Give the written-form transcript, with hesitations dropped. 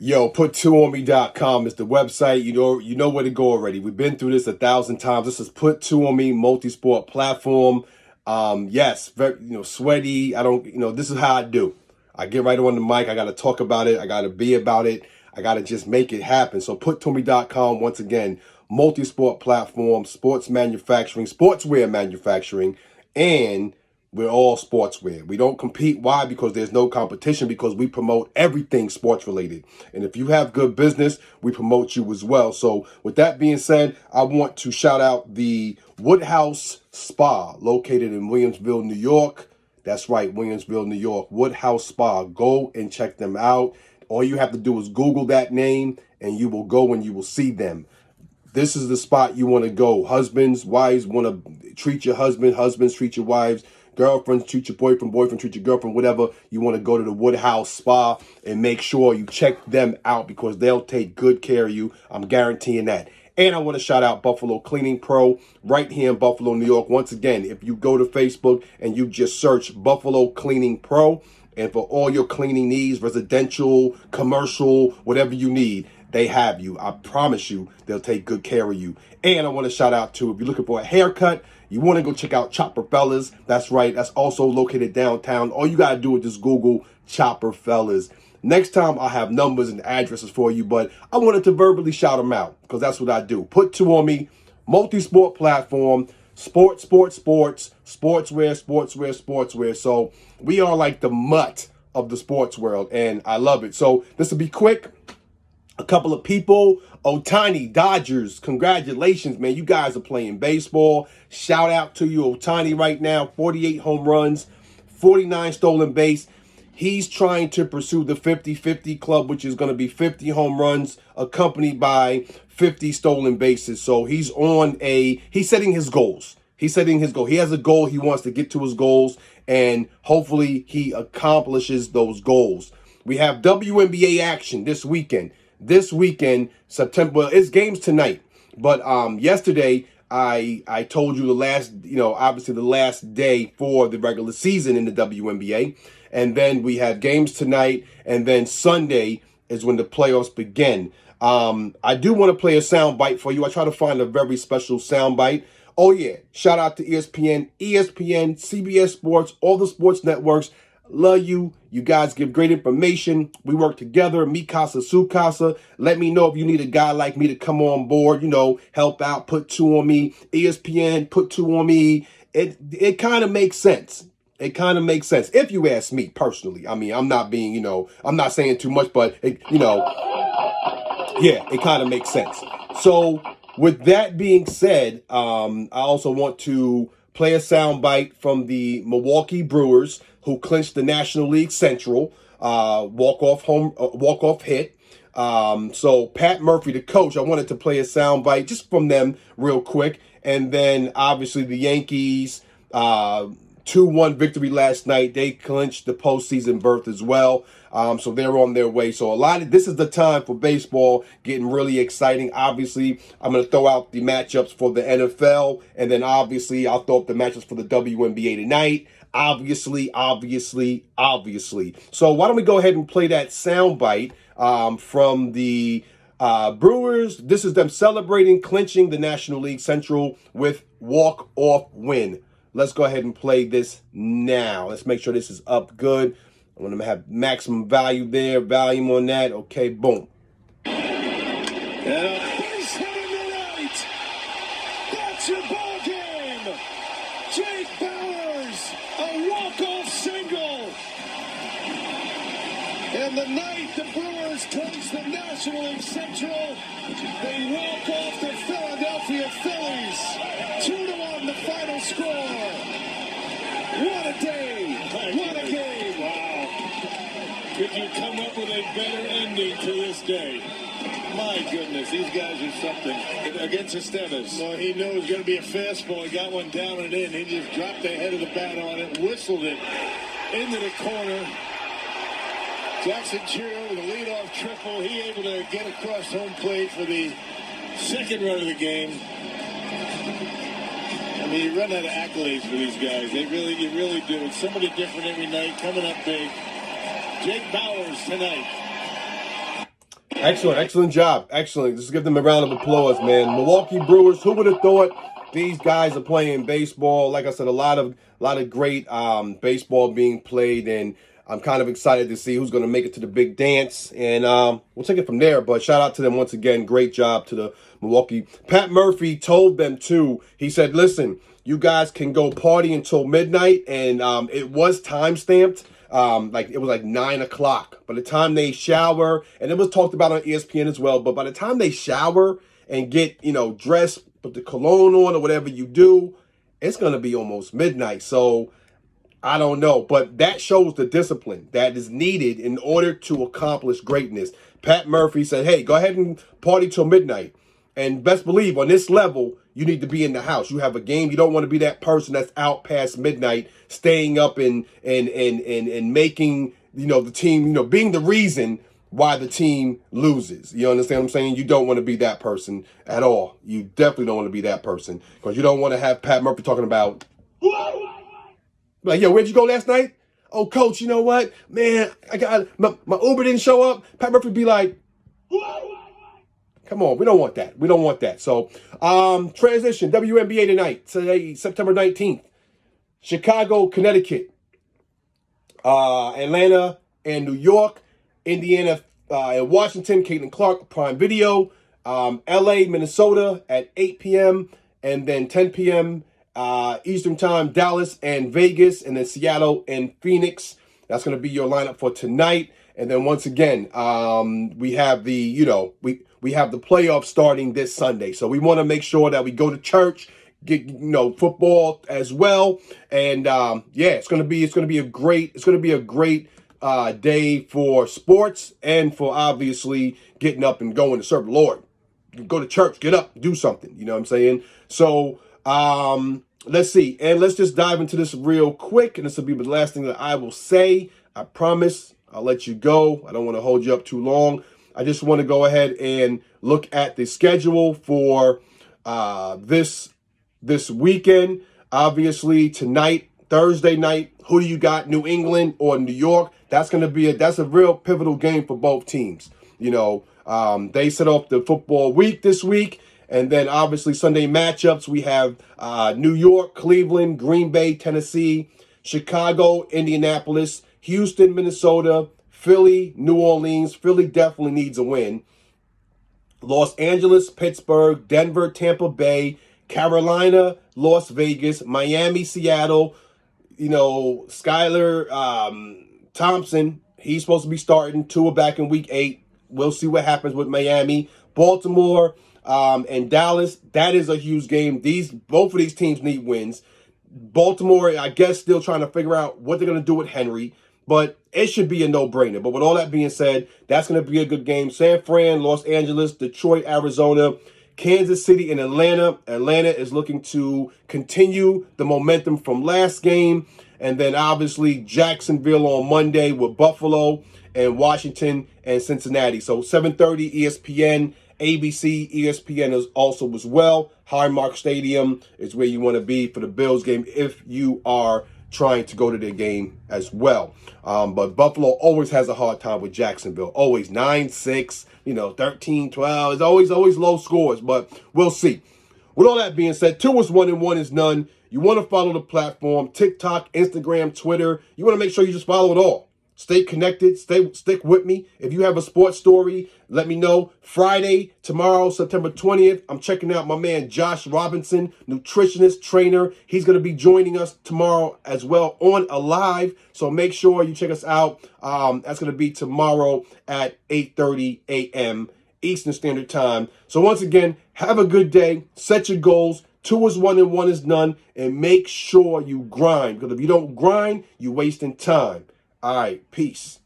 Yo, put2onme.com is the website. You know where to go already. We've been through this 1,000 times. This is Put2onme multi-sport platform. Yes, very, sweaty. This is how I do. I get right on the mic. I got to talk about it. I got to be about it. I got to just make it happen. So put2onme.com, once again, multi-sport platform, sports manufacturing, sportswear manufacturing, and we're all sportswear. We don't compete. Why? Because there's no competition, because we promote everything sports related. And if you have good business, we promote you as well. So with that being said, I want to shout out the Woodhouse Spa located in Williamsville, New York. That's right, Williamsville, New York. Woodhouse Spa. Go and check them out. All you have to do is Google that name and you will go and you will see them. This is the spot you want to go. Husbands, wives want to treat your husband. Husbands treat your wives. Girlfriends treat your boyfriend. Boyfriend treat your girlfriend. Whatever. You want to go to the Woodhouse Spa and make sure you check them out, because they'll take good care of you. I'm guaranteeing that. And I want to shout out Buffalo Cleaning Pro right here in Buffalo, New York. Once again, if you go to Facebook and you just search Buffalo Cleaning Pro, and for all your cleaning needs, residential, commercial, whatever you need, they have you. I promise you, they'll take good care of you. And I want to shout out to, if you're looking for a haircut, you want to go check out Chopper Fellas. That's right. That's also located downtown. All you got to do is just Google Chopper Fellas. Next time I'll have numbers and addresses for you, but I wanted to verbally shout them out because that's what I do. Put2onme, multi-sport platform, sports, sportswear. So we are like the mutt of the sports world, and I love it. So this will be quick. A couple of people. Ohtani, Dodgers, congratulations, man. You guys are playing baseball. Shout out to you, Ohtani, right now. 48 home runs, 49 stolen base. He's trying to pursue the 50-50 club, which is going to be 50 home runs accompanied by 50 stolen bases. So he's setting his goals. He has a goal. He wants to get to his goals, and hopefully he accomplishes those goals. We have WNBA action this weekend. September, well, it's games tonight. But yesterday, I told you obviously the last day for the regular season in the WNBA. And then we have games tonight. And then Sunday is when the playoffs begin. I do want to play a sound bite for you. I try to find a very special sound bite. Oh, yeah. Shout out to ESPN, CBS Sports, all the sports networks. Love you. You guys give great information. We work together. Mi casa, su casa. Let me know if you need a guy like me to come on board, help out, Put2onme, ESPN, Put2onme. It kind of makes sense. If you ask me personally. I mean, I'm not being, I'm not saying too much, but, it kind of makes sense. So with that being said, I also want to play a sound bite from the Milwaukee Brewers, who clinched the National League Central, walk-off hit. So Pat Murphy, the coach, I wanted to play a sound bite just from them real quick. And then obviously the Yankees, 2-1 victory last night. They clinched the postseason berth as well. So they're on their way. So this is the time for baseball getting really exciting. Obviously, I'm going to throw out the matchups for the NFL. And then obviously, I'll throw up the matchups for the WNBA tonight. Obviously. So why don't we go ahead and play that sound bite from the Brewers. This is them celebrating clinching the National League Central with walk-off win. Let's go ahead and play this now. Let's make sure this is up good. I want to have maximum volume on that. Okay, boom. And a base hit in the right. That's your ball game. Jake Bowers, a walk-off single. And the night the Brewers clinch the National League Central, they walk off the Philadelphia Phillies. 2-1 the final score. What a day. What a game. Wow. Could you come up with a better ending to this day? My goodness, these guys are something. Against Esteves. Well, he knew it was going to be a fastball. He got one down and in. He just dropped the head of the bat on it, whistled it into the corner. Jackson Chiro with a leadoff triple. He able to get across home plate for the second run of the game. I mean, you run out of accolades for these guys. You really do. It's somebody different every night, coming up big. Jake Bowers tonight. Excellent job. Excellent. Just give them a round of applause, man. Milwaukee Brewers, who would have thought these guys are playing baseball? Like I said, a lot of great baseball being played, and I'm kind of excited to see who's going to make it to the big dance, and we'll take it from there. But shout out to them once again. Great job to the Milwaukee. Pat Murphy told them too. He said, listen, you guys can go party until midnight, and it was time stamped. Like it was like 9 o'clock. By the time they shower, and it was talked about on ESPN as well, but by the time they shower and get, dressed, put the cologne on or whatever you do, it's going to be almost midnight. So I don't know, but that shows the discipline that is needed in order to accomplish greatness. Pat Murphy said, hey, go ahead and party till midnight. And best believe on this level, you need to be in the house. You have a game. You don't want to be that person that's out past midnight, staying up and making, the team, being the reason why the team loses. You understand what I'm saying? You don't want to be that person at all. You definitely don't want to be that person, because you don't want to have Pat Murphy talking about, like, yo, where'd you go last night? Oh, coach, you know what? Man, I got my Uber didn't show up. Pat Murphy be like, come on, we don't want that. We don't want that. So, transition, WNBA tonight, today, September 19th. Chicago, Connecticut. Atlanta and New York. Indiana and Washington, Caitlin Clark, Prime Video. LA, Minnesota at 8 p.m. And then 10 p.m. Eastern Time, Dallas and Vegas. And then Seattle and Phoenix. That's going to be your lineup for tonight. And then once again, we have the, we have the playoffs starting this Sunday. So we want to make sure that we go to church, get, football as well. And it's going to be a great day for sports and for obviously getting up and going to serve the Lord. Go to church, get up, do something. You know what I'm saying? So let's see. And let's just dive into this real quick. And this will be the last thing that I will say. I promise I'll let you go. I don't want to hold you up too long. I just want to go ahead and look at the schedule for this weekend. Obviously, tonight, Thursday night, who do you got, New England or New York? That's a real pivotal game for both teams. They set off the football week this week. And then, obviously, Sunday matchups, we have New York, Cleveland, Green Bay, Tennessee, Chicago, Indianapolis, Houston, Minnesota, Philly, New Orleans. Philly definitely needs a win. Los Angeles, Pittsburgh, Denver, Tampa Bay, Carolina, Las Vegas, Miami, Seattle. Skylar Thompson, he's supposed to be starting. Tua back in week 8. We'll see what happens with Miami. Baltimore and Dallas, that is a huge game. Both of these teams need wins. Baltimore, I guess, still trying to figure out what they're going to do with Henry. But it should be a no-brainer. But with all that being said, that's going to be a good game. San Fran, Los Angeles, Detroit, Arizona, Kansas City, and Atlanta. Atlanta is looking to continue the momentum from last game. And then, obviously, Jacksonville on Monday with Buffalo and Washington and Cincinnati. So 7:30 ESPN, ABC, ESPN is also as well. Highmark Stadium is where you want to be for the Bills game if you are trying to go to their game as well. But Buffalo always has a hard time with Jacksonville. Always 9-6, 13-12. It's always low scores, but we'll see. With all that being said, 2 is 1 and 1 is none. You want to follow the platform, TikTok, Instagram, Twitter. You want to make sure you just follow it all. Stay connected. Stick with me. If you have a sports story, let me know. Friday, tomorrow, September 20th, I'm checking out my man Josh Robinson, nutritionist, trainer. He's going to be joining us tomorrow as well on a live. So make sure you check us out. That's going to be tomorrow at 8:30 a.m. Eastern Standard Time. So once again, have a good day. Set your goals. 2 is 1 and 1 is none. And make sure you grind. Because if you don't grind, you're wasting time. All right, peace.